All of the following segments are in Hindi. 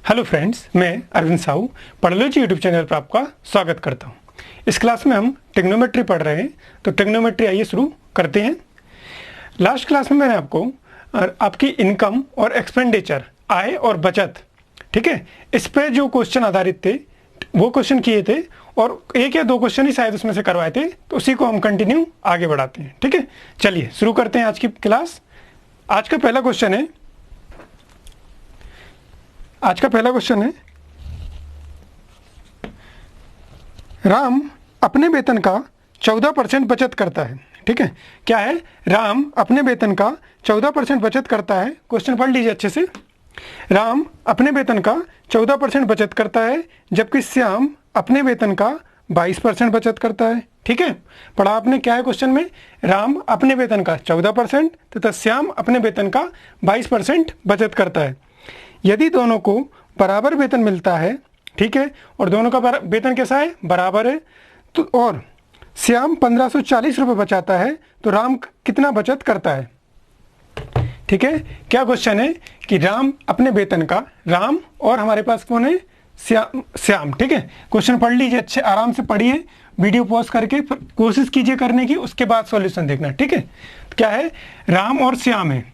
हेलो फ्रेंड्स, मैं अरविंद साहू पढ़ोलॉजी यूट्यूब चैनल पर आपका स्वागत करता हूं। इस क्लास में हम ट्रिग्नोमेट्री पढ़ रहे हैं, तो ट्रिग्नोमेट्री आइए शुरू करते हैं। लास्ट क्लास में मैंने आपको आपकी इनकम और एक्सपेंडिचर, आय और बचत, ठीक है, इस पे जो क्वेश्चन आधारित थे वो क्वेश्चन किए थे और एक या दो क्वेश्चन ही शायद उसमें से करवाए थे, तो उसी को हम कंटिन्यू आगे बढ़ाते हैं। ठीक है, चलिए शुरू करते हैं आज की क्लास। आज का पहला क्वेश्चन है, राम अपने वेतन का 14% बचत करता है। ठीक है, क्या है? राम अपने वेतन का 14% बचत करता है। क्वेश्चन पढ़ लीजिए अच्छे से। राम अपने वेतन का 14% बचत करता है, जबकि श्याम अपने वेतन का 22% बचत करता है। ठीक है, पढ़ा आपने। क्या है क्वेश्चन में? राम अपने वेतन का 14% तथा श्याम अपने वेतन का 22% बचत करता है। यदि दोनों को बराबर वेतन मिलता है, ठीक है, और दोनों का वेतन कैसा है? बराबर है, तो और श्याम 1540 रुपये बचाता है, तो राम कितना बचत करता है? ठीक है, क्या क्वेश्चन है कि राम अपने वेतन का, राम और हमारे पास कौन है? श्याम। ठीक है, क्वेश्चन पढ़ लीजिए अच्छे, आराम से पढ़िए, वीडियो पॉज करके कोशिश कीजिए करने की, उसके बाद सॉल्यूशन देखना। ठीक है, क्या है? राम और श्याम है,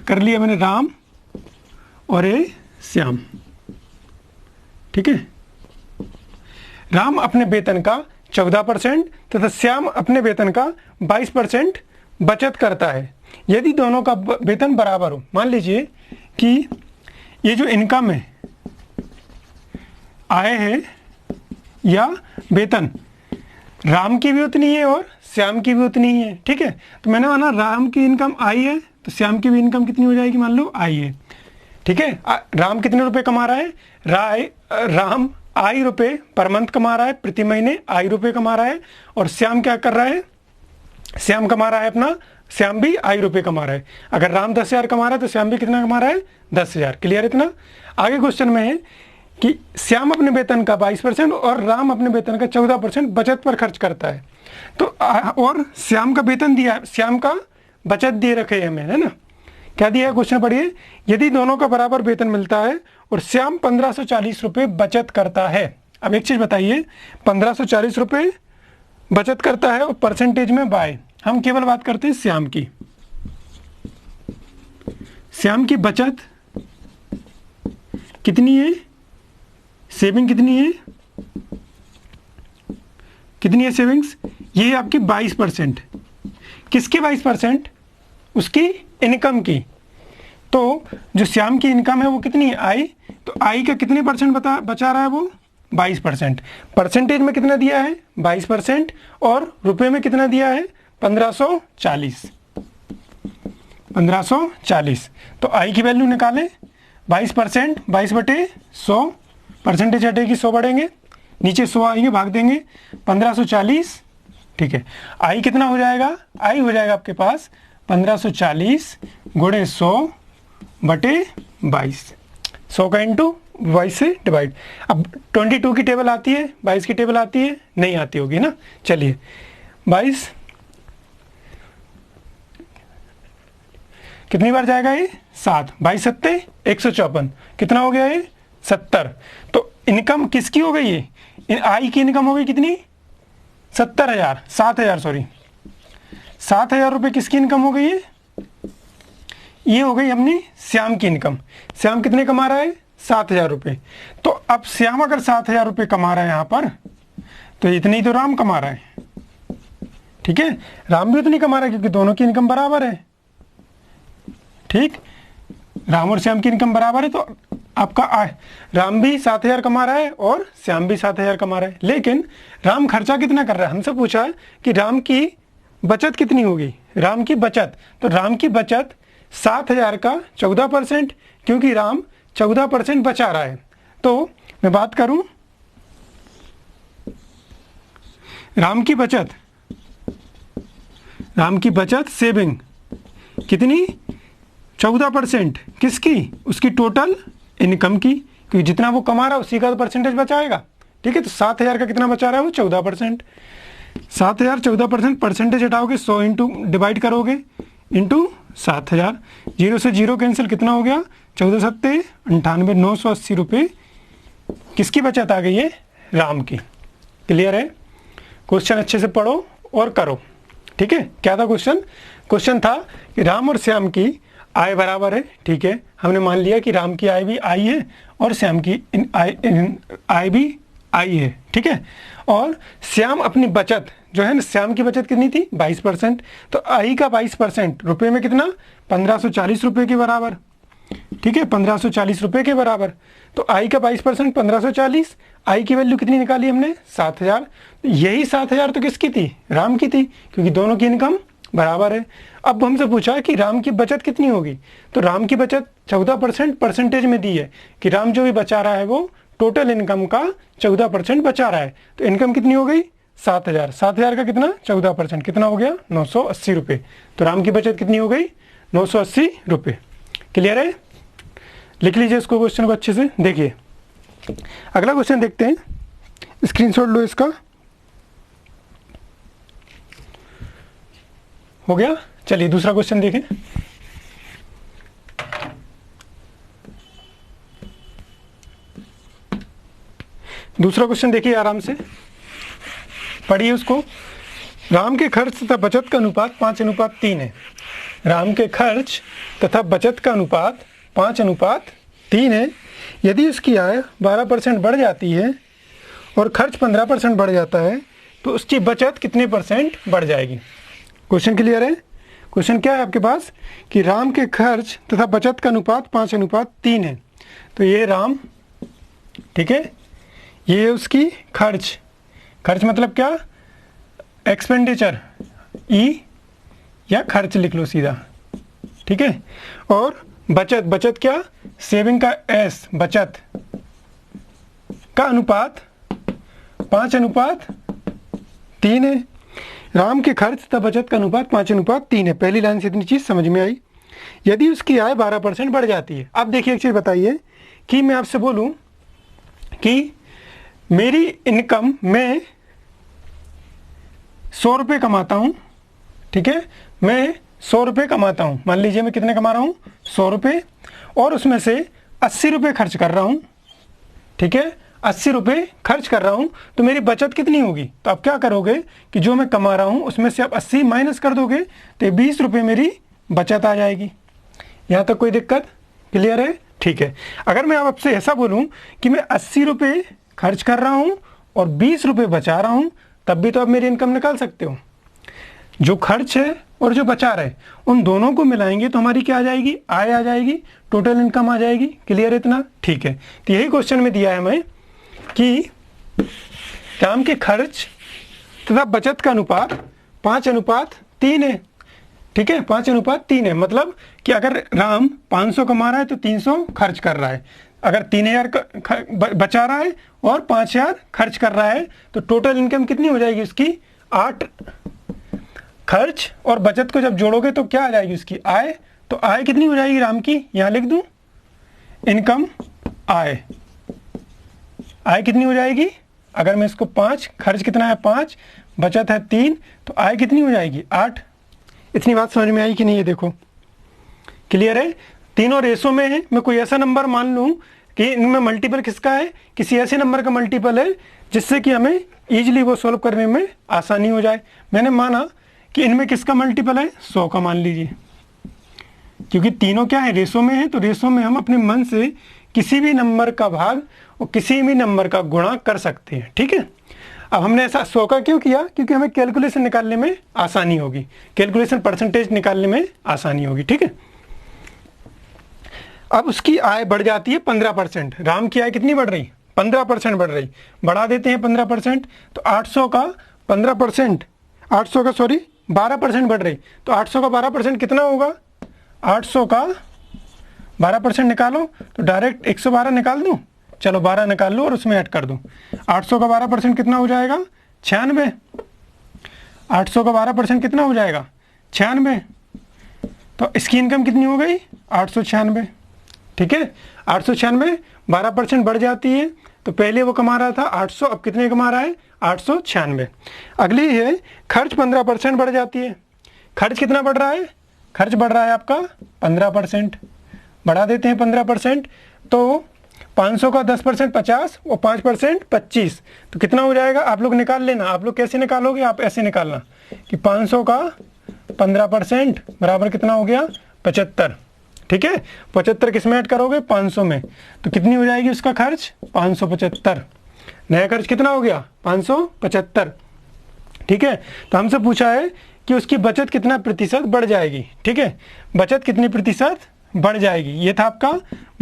कर लिया मैंने, राम और ये श्याम। ठीक है, राम अपने वेतन का 14% तथा श्याम अपने वेतन का 22% बचत करता है। यदि दोनों का वेतन बराबर हो, मान लीजिए कि ये जो इनकम है, आय है या वेतन, राम की भी उतनी है और श्याम की भी उतनी ही है। ठीक है, तो मैंने माना राम की इनकम आई है तो श्याम की भी इनकम कितनी हो जाएगी? मान लो आई है। ठीक है, राम कितने रुपए कमा रहा है? राम आई रुपए पर मंथ कमा रहा है, प्रति महीने आई रुपए कमा रहा है। और श्याम क्या कर रहा है? श्याम कमा रहा है अपना, श्याम भी आई रुपए कमा रहा है। अगर राम 10,000 कमा रहा है तो श्याम भी कितना कमा रहा है? 10,000। क्लियर इतना? आगे क्वेश्चन में है कि श्याम अपने वेतन का 22% और राम अपने वेतन का 14% बचत पर खर्च करता है। तो और श्याम का वेतन दिया है, श्याम का बचत दे रखे हमें, है ना? क्या दिया है? क्वेश्चन पढ़िए। यदि दोनों का बराबर वेतन मिलता है और श्याम 1540 रुपये बचत करता है। अब एक चीज बताइए, 1540 रुपये बचत करता है और परसेंटेज में बाय, हम केवल बात करते हैं श्याम की। श्याम की बचत कितनी है? सेविंग कितनी है? कितनी है सेविंग्स? ये है आपकी 22%। किसकी 22%? उसकी इनकम की। तो जो श्याम की इनकम है वो कितनी है? आई। तो आई का कितने परसेंट बचा रहा है वो? 22%। परसेंटेज में कितना दिया है? 22%। और रुपए में कितना दिया है? 1540। 1540। तो आई की वैल्यू निकालें। 22%, 22/100, परसेंटेज हटेगी, 100 बढ़ेंगे, नीचे 100 आएंगे, भाग देंगे, 1540। ठीक है, आई कितना हो जाएगा? आई हो जाएगा आपके पास 1540 गुणे 100/22। 100 का इंटू 22 से डिवाइड। अब 22 की टेबल आती है, 22 की टेबल आती है? नहीं आती होगी ना। चलिए 22 कितनी बार जाएगा ये? 7। 22 सत्ते 154। कितना हो गया ये? 70। तो इनकम किसकी हो गई ये? आई की इनकम हो गई कितनी? 70,000, 7,000 सॉरी, 7,000 रुपये किसकी इनकम हो गई है? ये हो गई अपनी श्याम की इनकम। श्याम कितने कमा रहा है? 7,000 रुपये। तो अब श्याम अगर 7,000 रुपये कमा रहा है यहाँ पर, तो इतने ही तो राम कमा रहा है। ठीक है, राम भी उतनी कमा रहा है क्योंकि दोनों की इनकम बराबर है। ठीक, राम और श्याम की इनकम बराबर है, तो आपका आय, राम भी 7,000 कमा रहा है और श्याम भी 7,000 कमा रहा है। लेकिन राम खर्चा कितना कर रहा है? हमसे पूछा है कि राम की बचत कितनी होगी? राम की बचत, तो राम की बचत 7,000 का 14%, क्योंकि राम 14% बचा रहा है। तो मैं बात करूं, राम की बचत सेविंग कितनी? 14%। किसकी? उसकी टोटल इनकम की, क्योंकि जितना वो कमा रहा है उसी का तो परसेंटेज बचाएगा। ठीक है, तो 7,000 का कितना बचा रहा है वो? 14%। 7,000 14%, परसेंटेज हटाओगे, 100 इंटू डिवाइड करोगे इंटू 7,000, 0 से 0 कैंसिल, कितना हो गया 14 सत्ते 98, 980 रुपये किसकी बचत आ गई है, राम की। क्लियर है? क्वेश्चन अच्छे से पढ़ो और करो, ठीक है। क्या था क्वेश्चन? क्वेश्चन था कि राम और श्याम की आय बराबर है, ठीक है। हमने मान लिया कि राम की आय भी आई है और श्याम की आय भी आई है, ठीक है। और श्याम अपनी बचत जो है ना, श्याम की बचत कितनी थी 22%, तो आई का 22% रुपये में कितना 1540 रुपये के बराबर, ठीक है, 1540 रुपये के बराबर। तो आई का 22% 1540, आई की वैल्यू कितनी निकाली हमने 7,000। यही 7,000 तो किसकी थी, राम की थी, क्योंकि दोनों की इनकम बराबर है। अब हमसे पूछा कि राम की बचत कितनी होगी, तो राम की बचत 14% परसेंटेज में दी है कि राम जो भी बचा रहा है वो टोटल इनकम का 14% बचा रहा है। तो इनकम कितनी हो गई 7,000, 7,000 का कितना 14%, कितना हो गया 980 रुपये। तो राम की बचत कितनी हो गई 980 रुपये। क्लियर है? लिख लीजिए इसको, क्वेश्चन को अच्छे से देखिए। अगला क्वेश्चन देखते हैं, स्क्रीनशॉट लो इसका। हो गया? चलिए दूसरा क्वेश्चन देखें। दूसरा क्वेश्चन देखिए आराम से पढ़िए उसको। राम के खर्च तथा बचत का अनुपात 5:3 है। राम के खर्च तथा बचत का अनुपात 5:3 है। यदि उसकी आय 12% बढ़ जाती है और खर्च 15% बढ़ जाता है तो उसकी बचत कितने परसेंट बढ़ जाएगी। क्वेश्चन क्लियर है? क्वेश्चन क्या है आपके पास कि राम के खर्च तथा बचत का अनुपात 5:3 है। तो ये राम, ठीक है, ये उसकी खर्च, खर्च मतलब क्या, एक्सपेंडिचर, ई या खर्च लिख लो सीधा, ठीक है। और बचत, बचत क्या, सेविंग का एस, बचत का अनुपात 5:3 है। राम के खर्च तथा बचत का अनुपात 5:3 है। पहली लाइन से इतनी चीज समझ में आई। यदि उसकी आय 12% बढ़ जाती है। अब देखिए एक चीज बताइए कि मैं आपसे बोलूं कि मेरी इनकम, मैं 100 रुपये कमाता हूं, ठीक है, मैं 100 रुपये कमाता हूं। मान लीजिए मैं कितने कमा रहा हूं 100 रुपये, और उसमें से 80 रुपये खर्च कर रहा हूं, ठीक है, 80 रुपये खर्च कर रहा हूं। तो मेरी बचत कितनी होगी, तो आप क्या करोगे कि जो मैं कमा रहा हूं उसमें से आप 80 माइनस कर दोगे तो 20 रुपये मेरी बचत आ जाएगी। यहाँ तक कोई दिक्कत? क्लियर है? ठीक है। अगर मैं आपसे ऐसा बोलूं कि मैं 80 रुपये खर्च कर रहा हूं और 20 रुपये बचा रहा हूं, तब भी तो आप मेरी इनकम निकाल सकते हो। जो खर्च है और जो बचा रहे उन दोनों को मिलाएंगे तो हमारी क्या आ जाएगी, आय आ जाएगी, टोटल इनकम आ जाएगी। क्लियर है इतना? ठीक है। तो यही क्वेश्चन में दिया है हमें कि राम के खर्च तथा बचत का अनुपात 5:3 है, ठीक है, 5:3 है। मतलब कि अगर राम 500 कमा रहा है तो 300 खर्च कर रहा है, अगर 3,000 बचा रहा है और 5,000 खर्च कर रहा है तो टोटल इनकम कितनी हो जाएगी उसकी 8। खर्च और बचत को जब जोड़ोगे तो क्या आ जाएगी उसकी आय। तो आय कितनी हो जाएगी राम की, यहां लिख दूं, इनकम आय। आय कितनी हो जाएगी, अगर मैं इसको 5, खर्च कितना है 5, बचत है 3, तो आय कितनी हो जाएगी 8। इतनी बात समझ में आई कि नहीं? ये देखो क्लियर है? तीनों रेशो में है। मैं कोई ऐसा नंबर मान लूं कि इनमें मल्टीपल किसका है, किसी ऐसे नंबर का मल्टीपल है जिससे कि हमें इजीली वो सॉल्व करने में आसानी हो जाए। मैंने माना कि इनमें किसका मल्टीपल है 100 का, मान लीजिए, क्योंकि तीनों क्या है रेशो में है। तो रेशो में हम अपने मन से किसी भी नंबर का भाग और किसी भी नंबर का गुणा कर सकते हैं, ठीक है। अब हमने ऐसा 100 का क्यों किया, क्योंकि हमें कैलकुलेशन निकालने में आसानी होगी, कैलकुलेशन परसेंटेज निकालने में आसानी होगी, ठीक है। अब उसकी आय बढ़ जाती है 15%। राम की आय कितनी बढ़ रही, 15% बढ़ रही, बढ़ा देते हैं 15%। तो 800 का 15%, 800 का सॉरी 12% बढ़ रही, तो 800 का 12% कितना होगा, 800 का 12% निकालो तो डायरेक्ट 112 निकाल दूं, चलो 12 निकाल लो और उसमें ऐड कर दूं। 800 का 12% कितना हो जाएगा 96। 800 का 12% कितना हो जाएगा 96। तो इसकी इनकम कितनी हो गई 896, ठीक है। 896 12% बढ़ जाती है। तो पहले वो कमा रहा था 800, अब कितने कमा रहा है 896। अगली है खर्च 15% बढ़ जाती है। खर्च कितना बढ़ रहा है खर्च बढ़ रहा है आपका 15%, बढ़ा देते हैं 15%, तो 500 का 10% 50 और 5% 25, तो कितना हो जाएगा आप लोग निकाल लेना। आप लोग कैसे निकालोगे, आप ऐसे निकालना कि 500 का 15% बराबर कितना हो गया 75, ठीक है। 75 किस में ऐड करोगे 500 में, तो कितनी हो जाएगी उसका खर्च 575। नया खर्च कितना हो गया 575, ठीक है। तो हमसे पूछा है कि उसकी बचत कितना प्रतिशत बढ़ जाएगी, ठीक है। बचत कितनी प्रतिशत बढ़ जाएगी, ये था आपका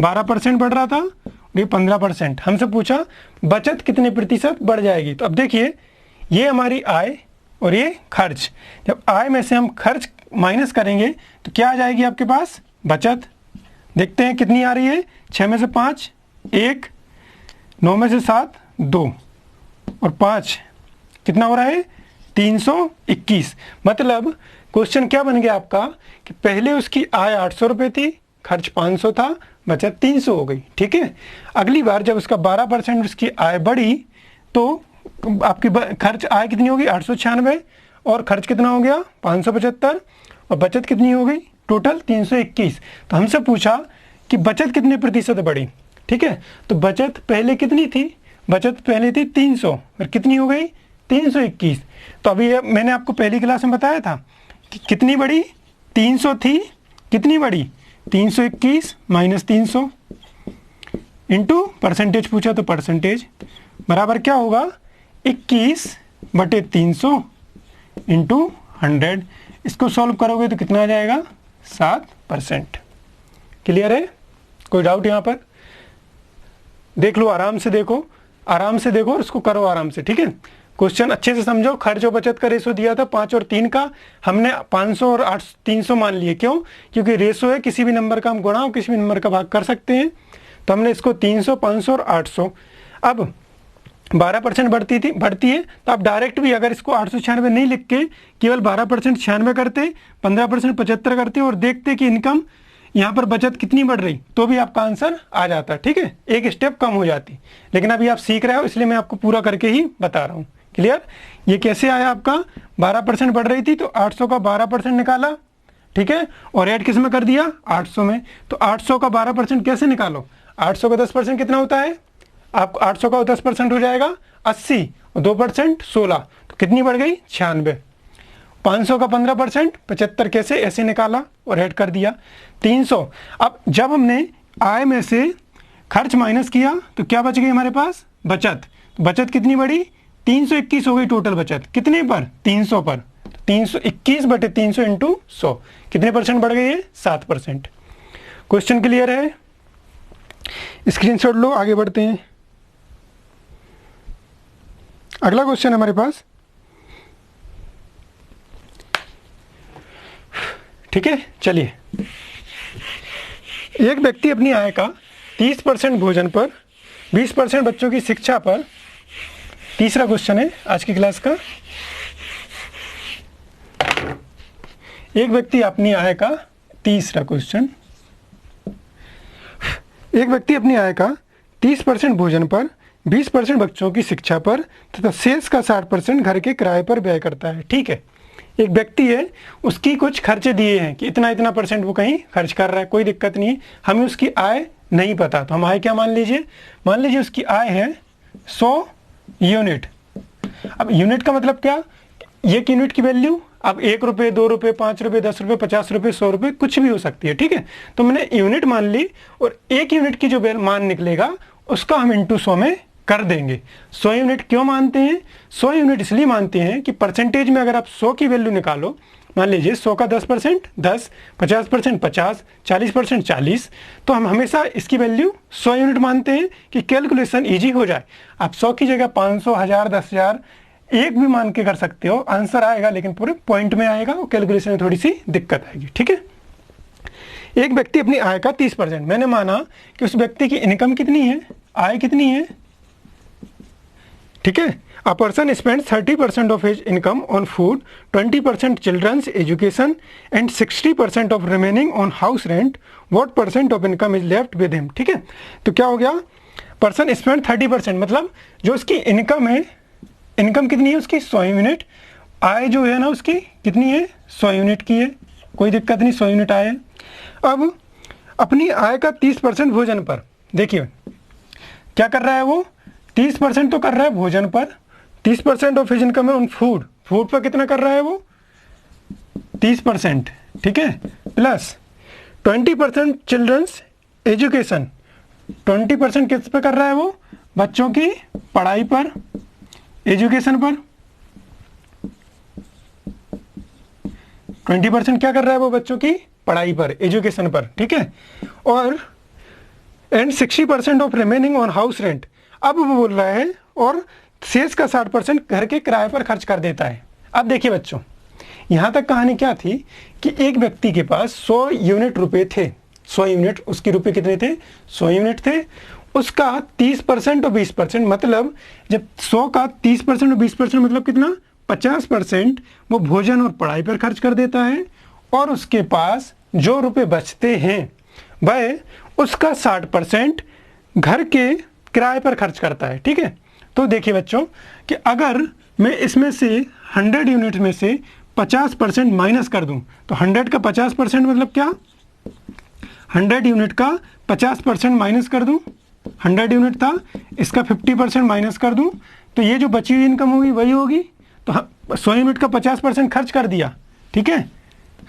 12% बढ़ रहा था और ये 15%। हमसे पूछा बचत कितने प्रतिशत बढ़ जाएगी। तो अब देखिए ये हमारी आय और ये खर्च, जब आय में से हम खर्च माइनस करेंगे तो क्या आ जाएगी आपके पास बचत। देखते हैं कितनी आ रही है, 6 में से 5 1, 9 में से 7 2 और 5 कितना हो रहा है 321। मतलब क्वेश्चन क्या बन गया आपका कि पहले उसकी आय 800 रुपये थी, खर्च 500 था, बचत 300 हो गई, ठीक है। अगली बार जब उसका 12% उसकी आय बढ़ी तो आपकी खर्च आय कितनी होगी 896 और खर्च कितना हो गया 575 और बचत कितनी हो गई टोटल 321। तो हमसे पूछा कि बचत कितने प्रतिशत बढ़ी, ठीक है। तो बचत पहले कितनी थी, बचत पहले थी 300 और कितनी हो गई 321। तो अभी मैंने आपको पहली क्लास में बताया था कि कितनी बढ़ी 300 थी, कितनी बढ़ी 321 माइनस 300 इंटू परसेंटेज पूछा तो परसेंटेज बराबर क्या होगा 21/300 इंटू 100। इसको सॉल्व करोगे तो कितना आ जाएगा 7%। क्लियर है, कोई डाउट यहाँ पर? देख लो, आराम से देखो, आराम से देखो और इसको करो आराम से, ठीक है। क्वेश्चन अच्छे से समझो। खर्च और बचत का रेशो दिया था 5 और 3 का, हमने 500 और 300 मान लिए। क्यों? क्योंकि रेशो है, किसी भी नंबर का हम गुणा और किसी भी नंबर का भाग कर सकते हैं। तो हमने इसको 300, 500 और 800। अब 12% बढ़ती है तो आप डायरेक्ट भी अगर इसको 896 नहीं लिख के केवल 12% 96 करते, 15% 75 करते और देखते कि इनकम यहाँ पर बचत कितनी बढ़ रही, तो भी आपका आंसर आ जाता, ठीक है। एक स्टेप कम हो जाती। लेकिन अभी आप सीख रहे हो इसलिए मैं आपको पूरा करके ही बता रहा हूँ। क्लियर? ये कैसे आया आपका 12% बढ़ रही थी तो 800 का 12% निकाला, ठीक है, और ऐड किस में कर दिया 800 में। तो 800 का 12% कैसे निकालो, 800 का 10% कितना होता है आपको, 800 का 10% हो जाएगा 80 और 2% 16, तो कितनी बढ़ गई 96। 500 का 15% 75 कैसे, ऐसे निकाला और ऐड कर दिया 300। अब जब हमने आय में से खर्च माइनस किया तो क्या बच गई हमारे पास बचत। बचत कितनी बढ़ी 321 हो गई टोटल बचत, कितने पर 300 पर। 321/300 इंटू 100 कितने परसेंट बढ़ गई है 7%। क्वेश्चन क्लियर है? स्क्रीनशॉट लो, आगे बढ़ते हैं। अगला क्वेश्चन हमारे पास, ठीक है, चलिए। एक व्यक्ति अपनी आय का 30% भोजन पर, 20% बच्चों की शिक्षा पर, तीसरा क्वेश्चन है आज की क्लास का। एक व्यक्ति अपनी आय का, तीसरा क्वेश्चन, एक व्यक्ति अपनी आय का 30% भोजन पर, 20% बच्चों की शिक्षा पर तथा शेष का 60% घर के किराए पर व्यय करता है, ठीक है। एक व्यक्ति है, उसकी कुछ खर्चे दिए हैं कि इतना इतना % वो कहीं खर्च कर रहा है, कोई दिक्कत नहीं है, हमें उसकी आय नहीं पता, तो हम आय क्या मान लीजिए, मान लीजिए उसकी आय है 100 यूनिट। अब यूनिट का मतलब क्या, एक यूनिट की वैल्यू अब 1 रुपये 2 रुपये 5 रुपये 10 रुपये 50 रुपये 100 रुपये कुछ भी हो सकती है, ठीक है। तो मैंने यूनिट मान ली और 1 यूनिट की जो मान निकलेगा उसका हम इंटू 100 में कर देंगे। 100 यूनिट क्यों मानते हैं, 100 यूनिट इसलिए मानते हैं कि परसेंटेज में अगर आप 100 की वैल्यू निकालो, मान लीजिए 100 का 10% 10, 50% 50, 40% 40, तो हम हमेशा इसकी वैल्यू 100 यूनिट मानते हैं कि कैलकुलेशन इजी हो जाए। आप 100 की जगह 500, 1000, 10,000 एक भी मान के कर सकते हो, आंसर आएगा लेकिन पूरे पॉइंट में आएगा और कैलकुलेशन में थोड़ी सी दिक्कत आएगी, ठीक है। एक व्यक्ति अपनी आय का 30%, मैंने माना कि उस व्यक्ति की इनकम कितनी है, आय कितनी है, ठीक है। A person spends 30% of his income on food, 20% children's education and 60% of remaining on house rent. What percent of income is left with him? ठीक है, तो क्या हो गया, पर्सन स्पेंड 30%, मतलब जो उसकी इनकम है, इनकम कितनी है उसकी 100 यूनिट, आय जो है ना उसकी कितनी है 100 यूनिट की है, कोई दिक्कत नहीं, 100 यूनिट आए। अब अपनी आय का 30% भोजन पर, देखिए क्या कर रहा है वो, 30% तो कर रहा है भोजन पर, 30% ऑफ हिज इनकम है ऑन फूड, फूड पर कितना कर रहा है वो 30%, ठीक है, प्लस 20% चिल्ड्रंस एजुकेशन, 20% किस पे कर रहा है वो, बच्चों की पढ़ाई पर, एजुकेशन पर। 20% क्या कर रहा है वो, बच्चों की पढ़ाई पर, एजुकेशन पर, ठीक है। और and 60% of remaining on house rent, अब वो बोल रहा है और शेष का 60% घर के किराए पर खर्च कर देता है। अब देखिए बच्चों, यहाँ तक कहानी क्या थी कि एक व्यक्ति के पास 100 यूनिट रुपए थे, 100 यूनिट, उसके रुपए कितने थे, 100 यूनिट थे, उसका 30% और 20%, मतलब जब 100 का 30% और 20% मतलब कितना, 50% वो भोजन और पढ़ाई पर खर्च कर देता है, और उसके पास जो रुपए बचते हैं वह उसका 60% घर के किराए पर खर्च करता है, ठीक है। तो देखिए बच्चों कि अगर मैं इसमें से 100 यूनिट में से 50% माइनस कर दूं, तो 100 का 50% मतलब क्या, 100 यूनिट का 50% माइनस कर दूं, 100 यूनिट था, इसका 50% माइनस कर दूं, तो ये जो बची हुई इनकम होगी वही होगी। तो 100 यूनिट का 50% खर्च कर दिया, ठीक है,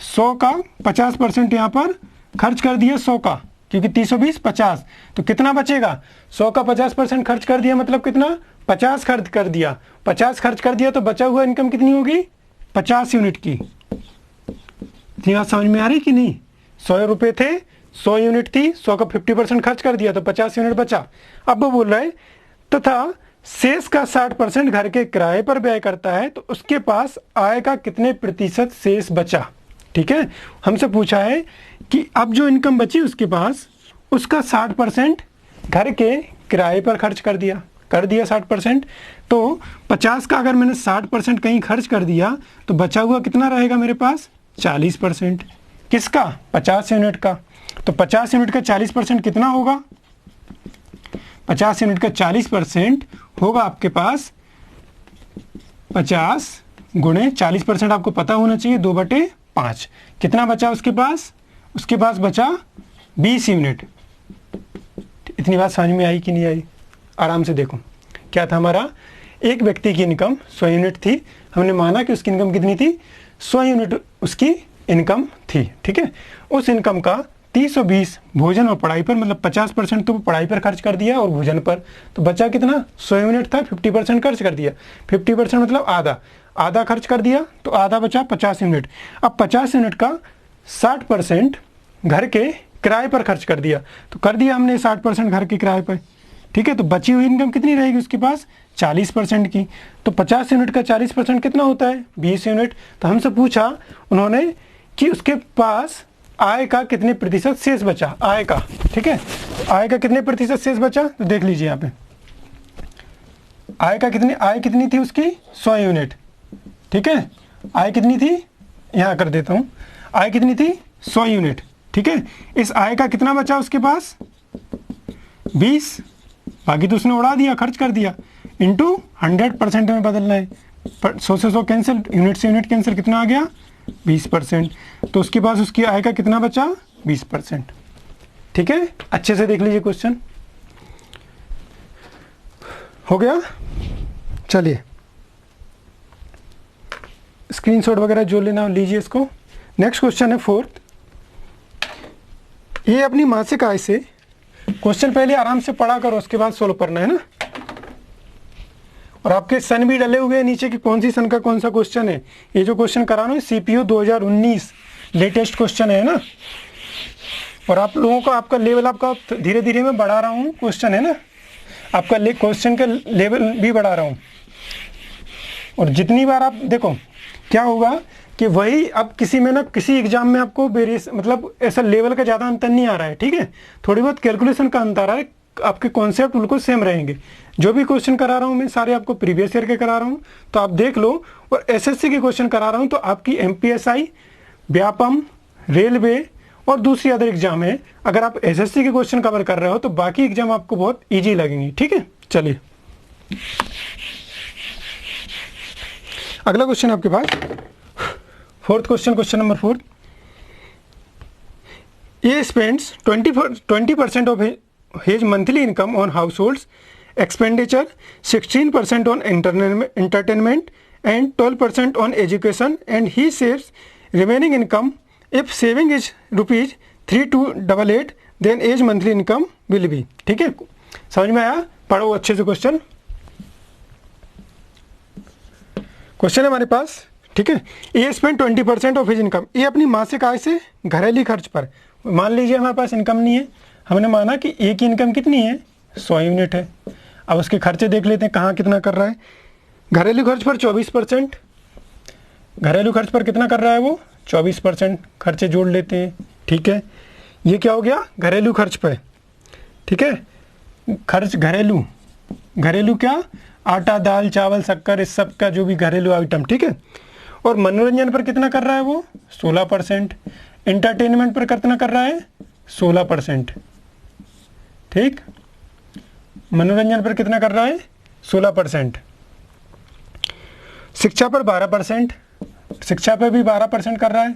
100 का 50% यहाँ पर खर्च कर दिया, 100 का, क्योंकि 320 50, तो कितना बचेगा, 100 का 50% खर्च कर दिया मतलब कितना, 50 खर्च कर दिया, 50 खर्च कर दिया, तो बचा हुआ इनकम कितनी होगी, 50 यूनिट की। इतनी बात समझ में आ रही कि नहीं, 100 रुपये थे, 100 यूनिट थी, 100 का 50% खर्च कर दिया तो 50 यूनिट बचा। अब वो बोल रहा है तथा शेष का 60% घर के किराए पर व्यय करता है, तो उसके पास आय का कितने प्रतिशत शेष बचा, ठीक है। हमसे पूछा है कि अब जो इनकम बची उसके पास, उसका 60% घर के किराए पर खर्च कर दिया 60%, तो 50 का अगर मैंने 60% कहीं खर्च कर दिया तो बचा हुआ कितना रहेगा मेरे पास, 40%। किसका, 50 यूनिट का। तो 50 यूनिट का 40% कितना होगा, 50 यूनिट का 40% होगा आपके पास 50 गुणे 40%, आपको पता होना चाहिए 2/5। कितना बचा उसके पास बचा 20 यूनिट। इतनी बात समझ में आई कि नहीं आई, आराम से देखो। क्या था हमारा, एक व्यक्ति की इनकम 100 यूनिट थी, हमने माना कि उसकी इनकम कितनी थी, 100 यूनिट उसकी इनकम थी, ठीक है। उस इनकम का 30 और 20 भोजन और पढ़ाई पर, मतलब 50% तो पढ़ाई पर खर्च कर दिया और भोजन पर, तो बचा कितना, 100 यूनिट था, 50% खर्च कर दिया, 50% मतलब आधा खर्च कर दिया, तो आधा बचा 50 यूनिट। अब 50 यूनिट का 60% घर के किराए पर खर्च कर दिया, तो कर दिया हमने 60% घर के किराए पर, ठीक है। तो बची हुई इनकम कितनी रहेगी उसके पास, 40% की। तो 50 यूनिट का 40% कितना होता है, 20 यूनिट। तो हमसे पूछा उन्होंने कि उसके पास आय का कितने प्रतिशत शेष बचा, आय का, ठीक है, आय का कितने प्रतिशत शेष बचा, तो देख लीजिए यहाँ पे आय कितनी थी उसकी, 100 यूनिट, ठीक है। आय कितनी थी, यहाँ कर देता हूँ, आय कितनी थी, 100 यूनिट, ठीक है। इस आय का कितना बचा उसके पास, 20, बाकी तो उसने उड़ा दिया, खर्च कर दिया, इंटू 100% में बदलना है, 100 से 100 कैंसिल, यूनिट से यूनिट कैंसिल, कितना आ गया 20%। तो उसके पास उसकी आय का कितना बचा, 20%, ठीक है। अच्छे से देख लीजिए क्वेश्चन, हो गया। चलिए स्क्रीनशॉट वगैरह जो लेना लीजिए इसको। नेक्स्ट क्वेश्चन है 4th, ये अपनी मासिक आय से, क्वेश्चन पहले आराम से पढ़ा करो, उसके बाद सोल्व करना है ना। और आपके सन भी डले हुए हैं नीचे कि कौन सी सन का कौन सा क्वेश्चन है। ये जो क्वेश्चन करा रहा हूँ CPO 2019 लेटेस्ट क्वेश्चन है ना। और आप लोगों का, आपका लेवल आपका धीरे धीरे मैं बढ़ा रहा हूँ, क्वेश्चन है ना, आपका क्वेश्चन का लेवल भी बढ़ा रहा हूँ। और जितनी बार आप देखो क्या होगा कि वही अब किसी में ना, किसी एग्जाम में आपको वेरिएशन, मतलब ऐसा लेवल का ज़्यादा अंतर नहीं आ रहा है, ठीक है। थोड़ी बहुत कैलकुलेशन का अंतर आ रहा है, आपके कॉन्सेप्ट बिल्कुल सेम रहेंगे। जो भी क्वेश्चन करा रहा हूँ मैं सारे आपको प्रीवियस ईयर के करा रहा हूँ, तो आप देख लो। और SSC के क्वेश्चन करा रहा हूँ तो आपकी MPSI, व्यापम, रेलवे और दूसरी अदर एग्जाम है। अगर आप SSC के क्वेश्चन कवर कर रहे हो तो बाकी एग्जाम आपको बहुत ईजी लगेंगी, ठीक है। चलिए अगला क्वेश्चन आपके पास 4th question, question number 4। A spends 20% of his monthly income on households expenditure, 16% on entertainment and 12% on education, and he saves remaining income. If saving is rupees 3288 then age monthly income will be. ठीक है, समझ में आया? पढ़ो अच्छे से क्वेश्चन है हमारे पास। ठीक है, ए स्पेंड 20% ऑफ हिज इनकम, ये अपनी मासिक आय से घरेलू खर्च पर, मान लीजिए हमारे पास इनकम नहीं है, हमने माना कि ए की इनकम कितनी है 100 यूनिट है। अब उसके खर्चे देख लेते हैं कहाँ कितना कर रहा है। घरेलू खर्च पर 24%, घरेलू खर्च पर कितना कर रहा है वो 24% खर्चे जोड़ लेते हैं। ठीक है, ये क्या हो गया घरेलू खर्च पे। ठीक है, खर्च घरेलू, घरेलू क्या, आटा दाल चावल शक्कर, इस सब का जो भी घरेलू आइटम। ठीक है, और मनोरंजन पर कितना कर रहा है वो 16%, एंटरटेनमेंट पर कितना कर रहा है 16%। ठीक, मनोरंजन पर कितना कर रहा है 16%, शिक्षा पर 12%, शिक्षा पर भी 12% कर रहा है,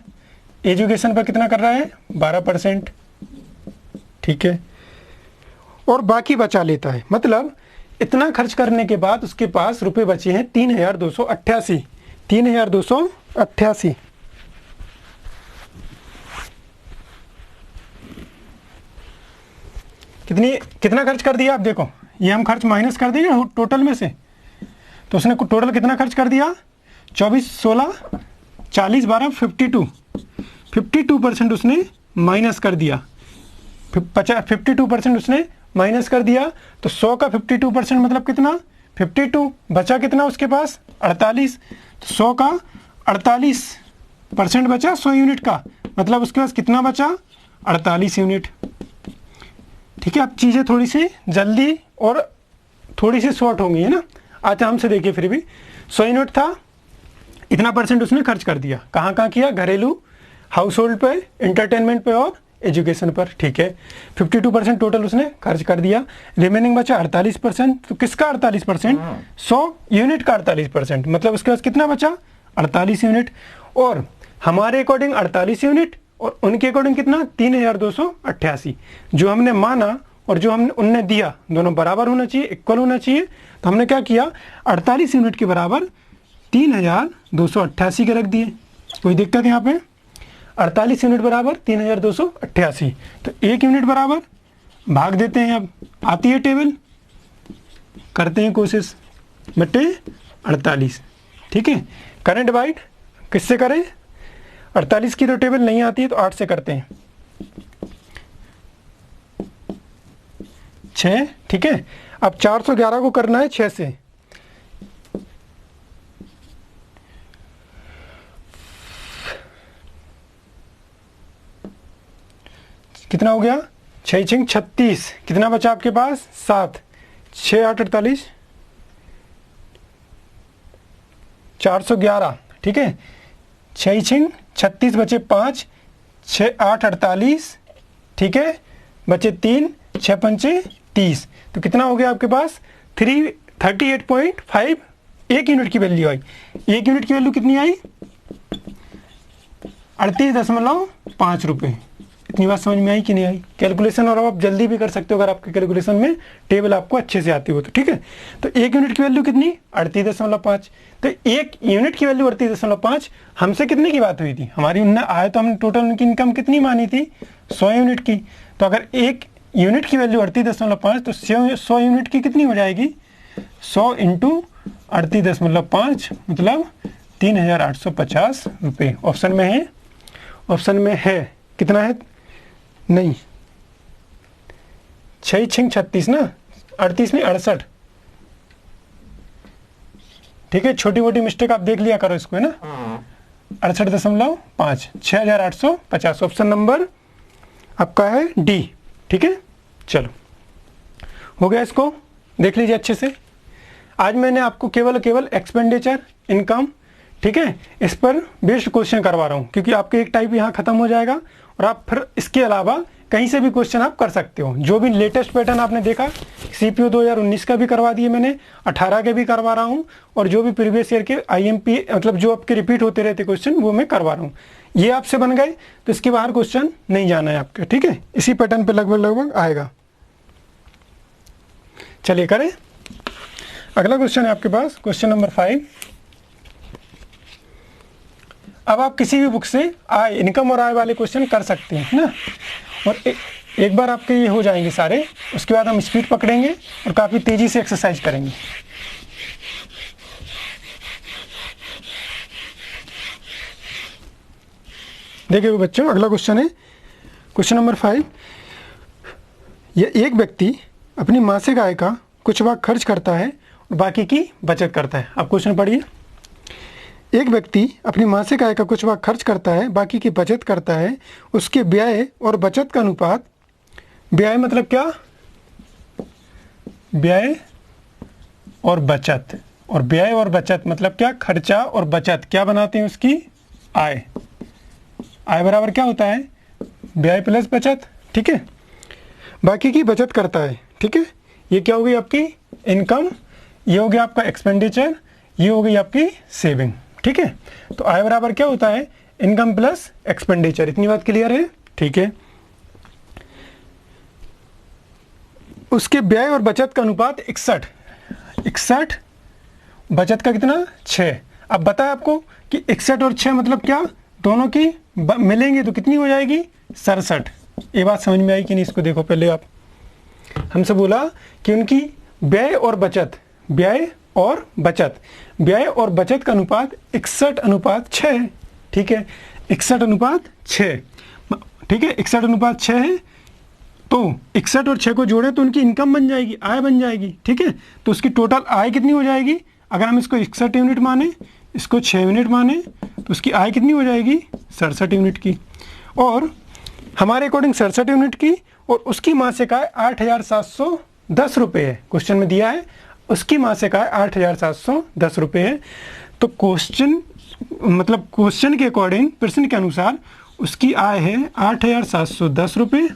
एजुकेशन पर कितना कर रहा है 12%। ठीक है, और बाकी बचा लेता है, मतलब इतना खर्च करने के बाद उसके पास रुपए बचे हैं 3288, 3288। कितना खर्च कर दिया आप देखो, ये हम खर्च माइनस कर देंगे टोटल में से, तो उसने टोटल कितना खर्च कर दिया 24 16 40 12 52% उसने माइनस कर दिया, 52% उसने माइनस कर दिया। तो 100 का 52% मतलब कितना 52, बचा कितना उसके पास 48, तो 100 का 48% बचा 100 यूनिट का, मतलब उसके पास कितना बचा 48 यूनिट। ठीक है, अब चीज़ें थोड़ी सी जल्दी और थोड़ी सी शॉर्ट होंगी, है ना। अच्छा हमसे देखिए, फिर भी 100 यूनिट था, इतना परसेंट उसने खर्च कर दिया, कहाँ कहाँ किया, घरेलू, हाउस होल्ड पे, एंटरटेनमेंट पे और एजुकेशन पर। ठीक है, 52% टोटल उसने खर्च कर दिया, रिमेनिंग बचा 48%। तो किसका 48%, 100 यूनिट का 48%, मतलब उसके पास कितना बचा 48 यूनिट। और हमारे अकॉर्डिंग 48 यूनिट और उनके अकॉर्डिंग कितना 3288, जो हमने माना और जो हमने उनने दिया दोनों बराबर होना चाहिए, इक्वल होना चाहिए। तो हमने क्या किया 48 यूनिट के बराबर 3288 के रख दिए। कोई दिक्कत यहाँ पे, 48 यूनिट बराबर 3288, तो 1 यूनिट बराबर भाग देते हैं। अब आती है टेबल, करते हैं कोशिश, बटे 48। ठीक है, करें डिवाइड, किससे करें, 48 की तो टेबल नहीं आती है तो 8 से करते हैं, 6। ठीक है, अब 411 को करना है 6 से, कितना हो गया 6 6 36, कितना बचा आपके पास 7, 6 8 48, 411। ठीक है, 6 6 36 बचे 5, 6 8 48। ठीक है, बचे 3, 6 5 30, तो कितना हो गया आपके पास 38.5। 1 यूनिट की वैल्यू आई, 1 यूनिट की वैल्यू कितनी आई 38.5 रुपये। इतनी बात समझ में आई कि नहीं आई? कैलकुलेशन और आप जल्दी भी कर सकते हो अगर आपके कैलकुलेशन में टेबल आपको अच्छे से आती हो तो। ठीक है, तो 1 यूनिट की वैल्यू कितनी 38.5, तो 1 यूनिट की वैल्यू 38.5। हमसे कितने की बात हुई थी, हमारी उनने आए तो हमने टोटल उनकी इनकम कितनी मानी थी 100 यूनिट की। तो अगर 1 यूनिट की वैल्यू 38.5 तो 100 यूनिट की कितनी हो जाएगी 100 इंटू 38.5 मतलब 3850 रुपये। ऑप्शन में है, ऑप्शन में है, कितना है नहीं 6 6 36 ना, 38 नहीं 68। ठीक है, छोटी मोटी मिस्टेक आप देख लिया करो इसको, है ना। 68.5 6850, ऑप्शन नंबर आपका है डी। ठीक है, चलो हो गया, इसको देख लीजिए अच्छे से। आज मैंने आपको केवल एक्सपेंडिचर इनकम, ठीक है, इस पर बेस्ड क्वेश्चन करवा रहा हूँ, क्योंकि आपके एक टाइप यहाँ खत्म हो जाएगा और आप फिर इसके अलावा कहीं से भी क्वेश्चन आप कर सकते हो। जो भी लेटेस्ट पैटर्न आपने देखा, CPO 2019 का भी करवा दिए मैंने, 18 के भी करवा रहा हूँ, और जो भी प्रीवियस ईयर के IMP मतलब जो आपके रिपीट होते रहते क्वेश्चन वो मैं करवा रहा हूँ। ये आपसे बन गए तो इसके बाहर क्वेश्चन नहीं जाना है आपका, ठीक है। इसी पैटर्न पे लगभग आएगा। चलिए करें। अगला क्वेश्चन है आपके पास, क्वेश्चन नंबर 5। अब आप किसी भी बुक से आय, इनकम और आय वाले क्वेश्चन कर सकते हैं ना। और एक बार आपके ये हो जाएंगे सारे, उसके बाद हम स्पीड पकड़ेंगे और काफ़ी तेज़ी से एक्सरसाइज करेंगे। देखिए बच्चों, अगला क्वेश्चन है क्वेश्चन नंबर 5। यह एक व्यक्ति अपनी मासिक आय का कुछ भाग खर्च करता है और बाकी की बचत करता है। आप क्वेश्चन पढ़िए। एक व्यक्ति अपनी मासिक आय का कुछ भाग खर्च करता है, बाकी की बचत करता है। उसके व्यय और बचत का अनुपात, व्यय मतलब क्या, व्यय और बचत, और व्यय और बचत मतलब क्या, खर्चा और बचत क्या बनाते हैं उसकी, आय। आय बराबर क्या होता है, व्यय प्लस बचत, ठीक है। बाकी की बचत करता है, ठीक है। ये क्या हो गई आपकी इनकम, ये हो गया आपका एक्सपेंडिचर, ये हो गई आपकी सेविंग, ठीक है। तो आय बराबर क्या होता है, इनकम प्लस एक्सपेंडिचर। इतनी बात क्लियर है, ठीक है। उसके व्यय और बचत का अनुपात 61, बचत का कितना 6। अब बताया आपको कि 61 और 6 मतलब क्या, दोनों की मिलेंगे तो कितनी हो जाएगी 67। ये बात समझ में आई कि नहीं, इसको देखो पहले आप। हमसे बोला कि उनकी व्यय और बचत, व्यय और बचत, व्यय और बचत का अनुपात 61:6 है, ठीक है। 61:6, ठीक है। 61:6 है, तो 61 और 6 को जोड़े तो उनकी इनकम बन जाएगी, आय बन जाएगी, ठीक है। तो उसकी टोटल आय कितनी हो जाएगी, अगर हम इसको 61 यूनिट माने, इसको 6 यूनिट माने, तो उसकी आय कितनी हो जाएगी 67 यूनिट की। और हमारे अकॉर्डिंग 67 यूनिट की, और उसकी मासिक आय 8,710 रुपये है, क्वेश्चन में दिया है उसकी मासिक आय 8,710 रुपये है। तो क्वेश्चन मतलब क्वेश्चन के अकॉर्डिंग, प्रश्न के अनुसार उसकी आय है 8,710 रुपये,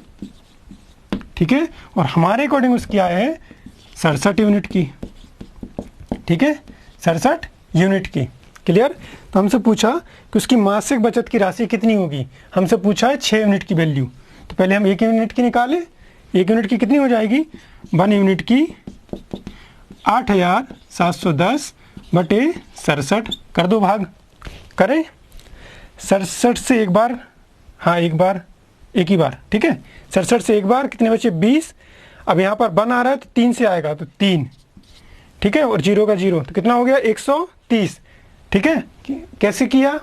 ठीक है। और हमारे अकॉर्डिंग उसकी आय है 67 यूनिट की, ठीक है, 67 यूनिट की। क्लियर। तो हमसे पूछा कि उसकी मासिक बचत की राशि कितनी होगी, हमसे पूछा है 6 यूनिट की वैल्यू। तो पहले हम 1 यूनिट की निकालें। 1 यूनिट की कितनी हो जाएगी, 1 यूनिट की 8,710 बटे 67 कर दो भाग। करें 67 से एक बार, हाँ एक ही बार, ठीक है। 67 से एक बार कितने बचे 20। अब यहाँ पर 1 आ रहा है तो 3 से आएगा तो 3, ठीक है। और 0 का 0 तो कितना हो गया 130, ठीक है। कैसे किया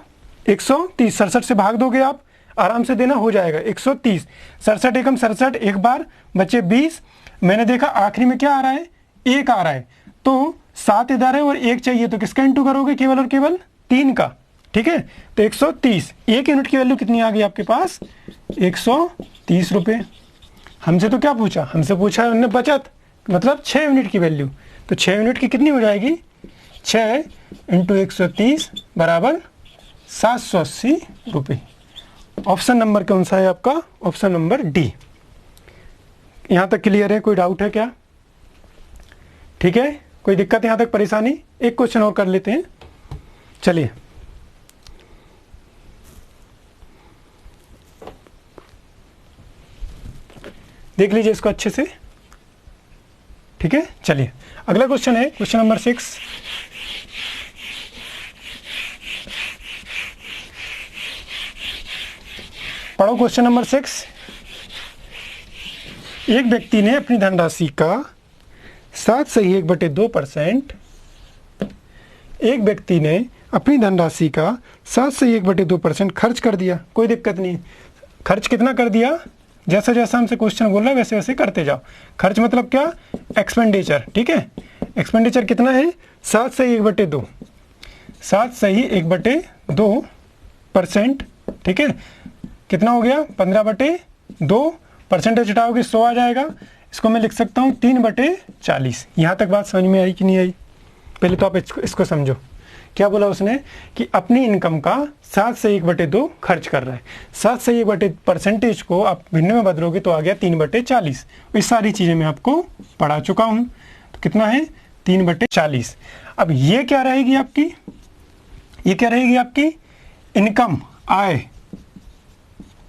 130, 67 से भाग दोगे आप, आराम से देना हो जाएगा 130। 67 एकम 67, एक बार बचे 20। मैंने देखा आखिरी में क्या आ रहा है, 1 आ रहा है, तो 7 इधर है और 1 चाहिए, तो किसका इंटू करोगे, केवल और केवल 3 का, ठीक है। तो 130, 1 यूनिट की वैल्यू कितनी आ गई आपके पास 130 रुपये। हमसे तो क्या पूछा, हमसे पूछा है उन्होंने बचत, मतलब 6 यूनिट की वैल्यू। तो 6 यूनिट की कितनी हो जाएगी, 6 × 130 बराबर 780 रुपये। ऑप्शन नंबर कौन सा है आपका, ऑप्शन नंबर डी। यहाँ तक क्लियर है, कोई डाउट है क्या, ठीक है, कोई दिक्कत यहाँ तक, परेशानी। एक क्वेश्चन और कर लेते हैं, चलिए। देख लीजिए इसको अच्छे से, ठीक है। चलिए अगला क्वेश्चन है क्वेश्चन नंबर 6। पढ़ो क्वेश्चन नंबर 6। एक व्यक्ति ने अपनी धनराशि का 7/1/2%, एक व्यक्ति ने अपनी धनराशि का 7/1/2% खर्च कर दिया। कोई दिक्कत नहीं, खर्च कितना कर दिया, जैसा जैसा हमसे क्वेश्चन बोल रहा है वैसे वैसे करते जाओ। खर्च मतलब क्या, एक्सपेंडिचर, ठीक है। एक्सपेंडिचर कितना है 7/1/2, 7/1/2%, ठीक है। कितना हो गया 15/2, परसेंटेज हटाओगे 100 आ जाएगा। इसको मैं लिख सकता हूँ 3/40। यहाँ तक बात समझ में आई कि नहीं आई, पहले तो आप इसको समझो। क्या बोला उसने कि अपनी इनकम का 7 से 1/2 खर्च कर रहा है। 7 से 1 परसेंटेज को आप भिन्न में बदलोगे तो आ गया 3/40। ये सारी चीज़ें मैं आपको पढ़ा चुका हूँ। तो कितना है 3/40। अब ये क्या रहेगी आपकी, ये क्या रहेगी आपकी इनकम, आय,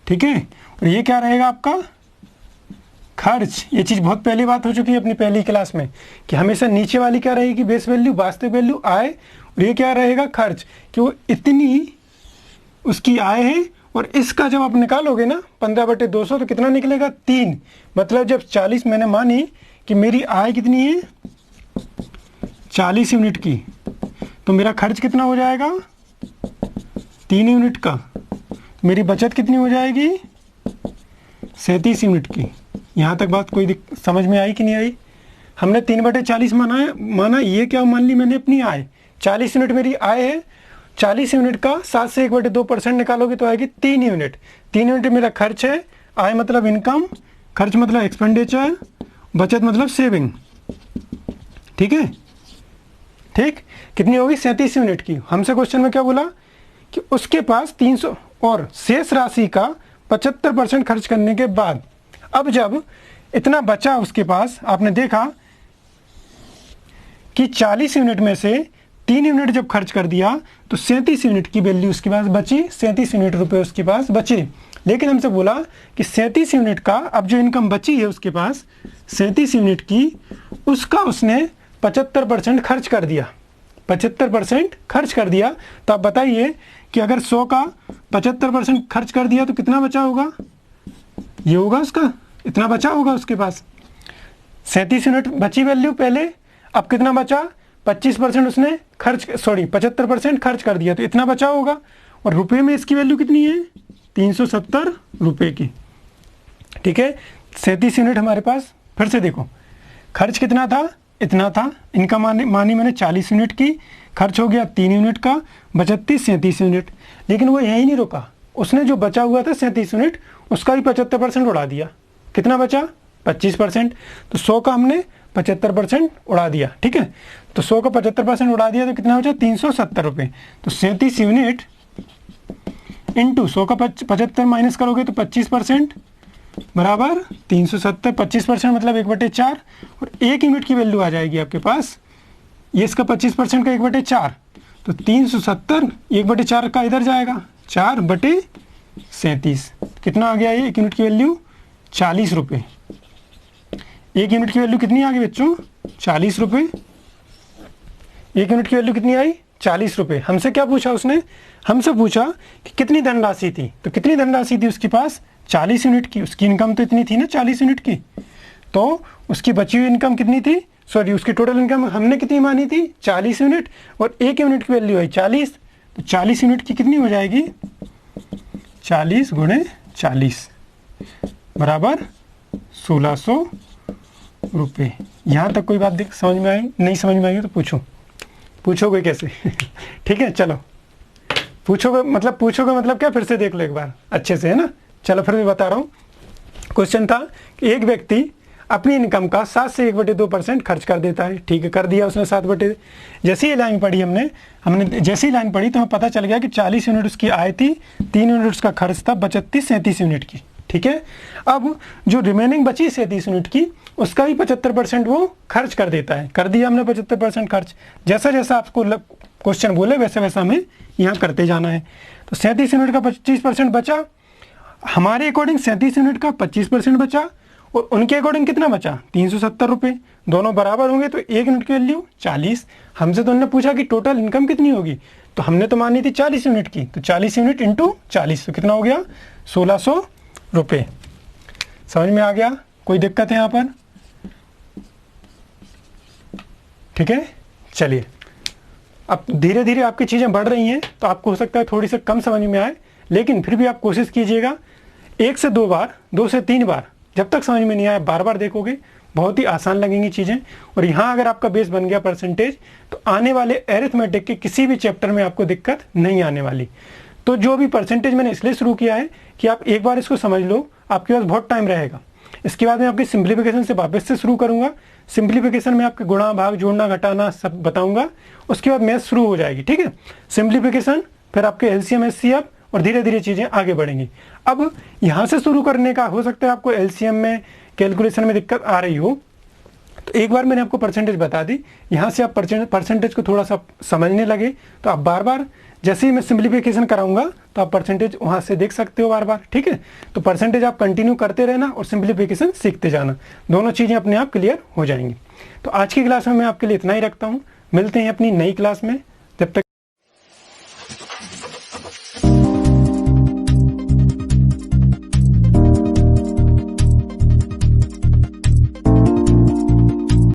ठीक है। और ये क्या रहेगा आपका खर्च। ये चीज़ बहुत पहली बात हो चुकी है अपनी पहली क्लास में कि हमेशा नीचे वाली क्या रहेगी बेस वैल्यू, वास्तविक वैल्यू, आय, और ये क्या रहेगा खर्च, कि वो इतनी उसकी आय है। और इसका जब आप निकालोगे ना 15/200 तो कितना निकलेगा 3। मतलब जब 40 मैंने मानी कि मेरी आय कितनी है 40 यूनिट की, तो मेरा खर्च कितना हो जाएगा 3 यूनिट का। मेरी बचत कितनी हो जाएगी 37 यूनिट की। यहाँ तक बात कोई समझ में आई कि नहीं आई? हमने 3/40 माना ये क्या मान ली मैंने अपनी आय, 40 यूनिट मेरी आय है। 40 यूनिट का 7 से 1/2% निकालोगे तो आएगी 3 यूनिट। 3 यूनिट मेरा खर्च है। आय मतलब इनकम, खर्च मतलब एक्सपेंडिचर, बचत मतलब सेविंग, ठीक है। ठीक, कितनी होगी 37 यूनिट की। हमसे क्वेश्चन में क्या बोला कि उसके पास 300 और शेष राशि का 75% खर्च करने के बाद, अब जब इतना बचा उसके पास, आपने देखा कि 40 यूनिट में से 3 यूनिट जब खर्च कर दिया तो 37 यूनिट की वैल्यू उसके पास बची, 37 यूनिट रुपए उसके पास बचे। लेकिन हमसे बोला कि 37 यूनिट का अब जो इनकम बची है उसके पास 37 यूनिट की, उसका उसने 75% खर्च कर दिया, 75% खर्च कर दिया। तो आप बताइए कि अगर 100 का 75% खर्च कर दिया तो कितना बचा होगा, ये होगा उसका, इतना बचा होगा उसके पास। 37 यूनिट बची वैल्यू पहले, अब कितना बचा 25% उसने खर्च, सॉरी 75% खर्च कर दिया तो इतना बचा होगा। और रुपए में इसकी वैल्यू कितनी है 370 रुपये की, ठीक है। 37 यूनिट हमारे पास, फिर से देखो खर्च कितना था, इतना था। इनकम मानी मैंने 40 यूनिट की, खर्च हो गया 3 यूनिट का, बचत थी 37 यूनिट। लेकिन वो यहीं नहीं रुका, उसने जो बचा हुआ था 37 यूनिट उसका भी 75% उड़ा दिया। कितना बचा 25%। तो 100 का हमने 75% उड़ा दिया, ठीक है। तो 100 का 75% उड़ा दिया तो कितना बचा 370 रुपये। तो 37 यूनिट इंटू 100 का 75 माइनस करोगे तो 25% बराबर 370। 25% मतलब 1/4, और 1 यूनिट की वैल्यू आ जाएगी आपके पास, ये इसका 25% का 1/4। तो 370 1/4 का इधर जाएगा 4/37। कितना आ गया ये 1 यूनिट की वैल्यू 40 रुपये। 1 यूनिट की वैल्यू कितनी आ गई बच्चों 40 रुपये। 1 यूनिट की वैल्यू कितनी आई 40 रुपये। हमसे क्या पूछा उसने, हमसे पूछा कि कितनी धनराशि थी। तो कितनी धनराशि थी उसके पास 40 यूनिट की। उसकी इनकम तो इतनी थी ना 40 यूनिट की, तो उसकी बची हुई इनकम कितनी थी, सॉरी उसकी टोटल इनकम हमने कितनी मानी थी 40 यूनिट, और 1 यूनिट की वैल्यू आई 40। तो 40 यूनिट की कितनी हो जाएगी 40 गुणे 40 बराबर 1600 रुपये। यहाँ तक कोई बात समझ में आई? नहीं समझ में आई तो पूछोगे कैसे ठीक है, चलो पूछोगे मतलब क्या, फिर से देख लो एक बार अच्छे से, है ना। चलो फिर भी बता रहा हूँ। क्वेश्चन था कि एक व्यक्ति अपनी इनकम का 7 से 1/2% खर्च कर देता है, ठीक है, कर दिया उसने 7 जैसे ही लाइन पढ़ी हमने जैसे ही लाइन पढ़ी तो हमें पता चल गया कि 40 यूनिट उसकी आय थी, 3 यूनिट उसका खर्च था, बचत थी 37 यूनिट की, ठीक है। अब जो रिमेनिंग बची 37 यूनिट की उसका भी 75% वो खर्च कर देता है। कर दिया हमने 75% खर्च। जैसा जैसा आपको क्वेश्चन बोले वैसे वैसा हमें यहाँ करते जाना है। तो 37 यूनिट का 25% बचा, हमारे अकॉर्डिंग 37 यूनिट का 25% बचा, और उनके अकॉर्डिंग कितना बचा 370 रुपये। दोनों बराबर होंगे तो 1 यूनिट की वैल्यू 40। हमसे तो उन्होंने पूछा कि टोटल इनकम कितनी होगी, तो हमने तो मानी थी 40 यूनिट की, तो 40 यूनिट इंटू 40 तो कितना हो गया 1600 रुपये। समझ में आ गया? कोई दिक्कत है यहाँ पर? ठीक है, चलिए अब धीरे धीरे आपकी चीज़ें बढ़ रही हैं तो आपको हो सकता है थोड़ी सी कम समझ में आए, लेकिन फिर भी आप कोशिश कीजिएगा 1 से 2 बार, 2 से 3 बार, जब तक समझ में नहीं आए बार बार देखोगे, बहुत ही आसान लगेंगी चीज़ें। और यहाँ अगर आपका बेस बन गया परसेंटेज, तो आने वाले एरिथमेटिक के किसी भी चैप्टर में आपको दिक्कत नहीं आने वाली। तो जो भी परसेंटेज मैंने इसलिए शुरू किया है कि आप एक बार इसको समझ लो, आपके पास बहुत टाइम रहेगा। इसके बाद मैं आपकी सिंप्लीफिकेशन से वापस से शुरू करूंगा। सिंप्लीफिकेशन में आपके गुणा भाग जोड़ना घटाना सब बताऊंगा, उसके बाद मैथ शुरू हो जाएगी। ठीक है, सिंप्लीफिकेशन, फिर आपके एलसीएम एचसीएफ, और धीरे धीरे चीज़ें आगे बढ़ेंगी। अब यहाँ से शुरू करने का, हो सकता है आपको एलसीएम में कैलकुलेशन में दिक्कत आ रही हो, तो एक बार मैंने आपको परसेंटेज बता दी, यहाँ से आप परसेंटेज को थोड़ा सा समझने लगे तो आप बार बार जैसे ही मैं सिंप्लीफिकेशन कराऊंगा तो आप परसेंटेज वहाँ से देख सकते हो बार बार। ठीक है, तो परसेंटेज आप कंटिन्यू करते रहना और सिंप्लीफिकेशन सीखते जाना, दोनों चीज़ें अपने आप क्लियर हो जाएंगी। तो आज की क्लास में मैं आपके लिए इतना ही रखता हूँ, मिलते हैं अपनी नई क्लास में।